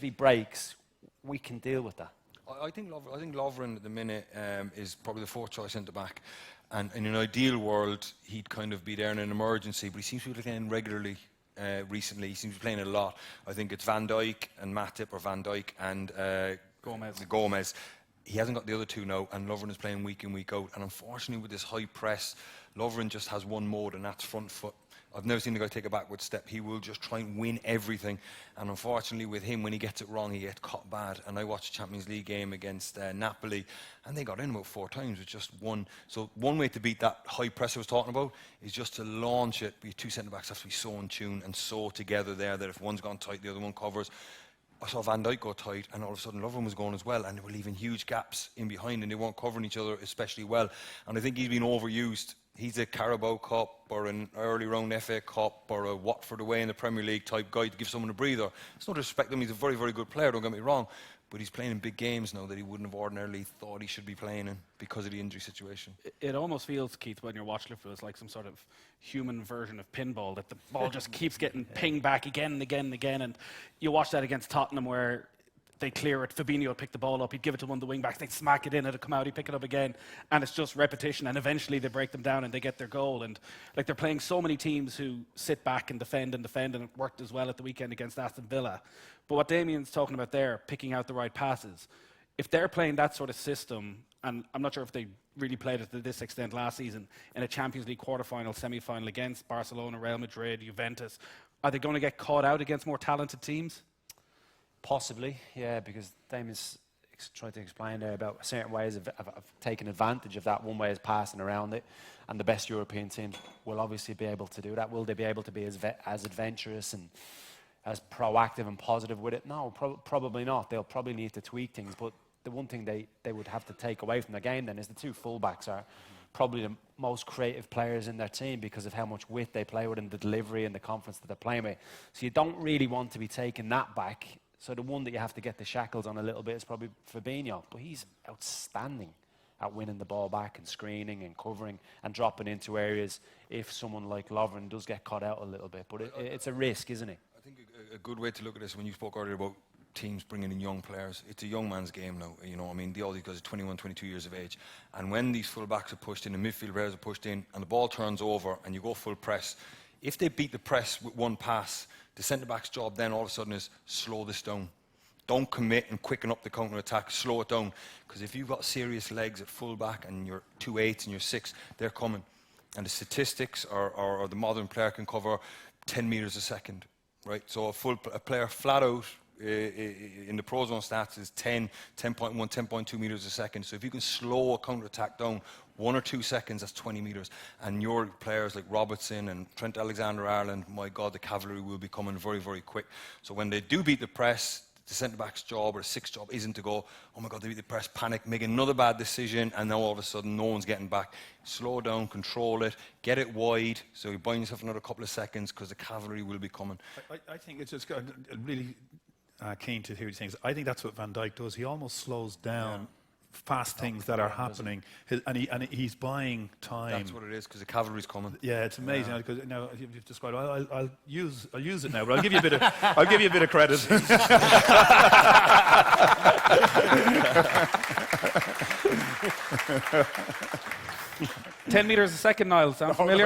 inevitably breaks, we can deal with that. I think Lovren at the minute is probably the fourth choice centre back, and in an ideal world he'd kind of be there in an emergency, but he seems to be playing regularly recently. He seems to be playing a lot. I think it's Van Dyke and Matip, or Van Dyke and Gomez. He hasn't got the other two now, and Lovren is playing week in, week out. And unfortunately, with this high press, Lovren just has one mode, and that's front foot. I've never seen the guy take a backward step. He will just try and win everything. And unfortunately, with him, when he gets it wrong, he gets caught bad. And I watched a Champions League game against Napoli, and they got in about 4 times with just one. So one way to beat that high press I was talking about is just to launch it. Your two centre-backs have to be so in tune and so together there that if one's gone tight, the other one covers. I saw Van Dyke go tight, and all of a sudden Lovren was going as well, and they were leaving huge gaps in behind, and they weren't covering each other especially well. And I think he's been overused. He's a Carabao Cup or an early round FA Cup or a Watford away in the Premier League type guy to give someone a breather. It's not disrespect him, he's a very, very good player, don't get me wrong, but he's playing in big games now that he wouldn't have ordinarily thought he should be playing in because of the injury situation. It almost feels, Keith, when you're watching Liverpool, it's like some sort of human version of pinball, that the ball just keeps getting pinged back again and again and again. And you watch that against Tottenham where they clear it, Fabinho would pick the ball up, he'd give it to one of the wing-backs, they'd smack it in, it'd come out, he'd pick it up again, and it's just repetition, and eventually they break them down and they get their goal. And like, they're playing so many teams who sit back and defend, and it worked as well at the weekend against Aston Villa. But what Damien's talking about there, picking out the right passes, if they're playing that sort of system, and I'm not sure if they really played it to this extent last season, in a Champions League quarter-final, semi-final against Barcelona, Real Madrid, Juventus, are they going to get caught out against more talented teams? Possibly, yeah, because Damien's tried to explain there about certain ways of taking advantage of that. One way is passing around it, and the best European teams will obviously be able to do that. Will they be able to be as adventurous and as proactive and positive with it? No, probably not. They'll probably need to tweak things, but the one thing they would have to take away from the game then is the two fullbacks are probably the most creative players in their team because of how much width they play with and the delivery and the confidence that they're playing with. So you don't really want to be taking that back. So the one that you have to get the shackles on a little bit is probably Fabinho, but he's outstanding at winning the ball back and screening and covering and dropping into areas if someone like Lovren does get caught out a little bit. But it's a risk, isn't it? I think a good way to look at this, when you spoke earlier about teams bringing in young players, it's a young man's game now. You know, I mean, all these guys are 21, 22 years of age, and when these full-backs are pushed in, the midfield players are pushed in, and the ball turns over and you go full press, if they beat the press with one pass, the centre-back's job then all of a sudden is slow this down. Don't commit and quicken up the counter-attack, slow it down. Because if you've got serious legs at full-back and you're 2'8" and you're 6, they're coming. And the statistics or the modern player can cover 10 metres a second, right? So a player flat out in the pro zone stats is 10, 10.1, 10.2 metres a second. So if you can slow a counter-attack down 1 or 2 seconds, that's 20 metres. And your players like Robertson and Trent Alexander-Arnold, my God, the cavalry will be coming very, very quick. So when they do beat the press, the centre-back's job or the sixth job isn't to go, oh my God, they beat the press, panic, make another bad decision, and now all of a sudden no one's getting back. Slow down, control it, get it wide, so you're buying yourself another couple of seconds because the cavalry will be coming. I think it's just really keen to hear these things. I think that's what Van Dyke does. He almost slows down fast things that are happening, and he's buying time. That's what it is, because the cavalry's coming. Yeah, it's amazing. Because now you've described. I'll use it now, but I'll give you a bit of credit. 10 metres a second, Niall. Sound familiar?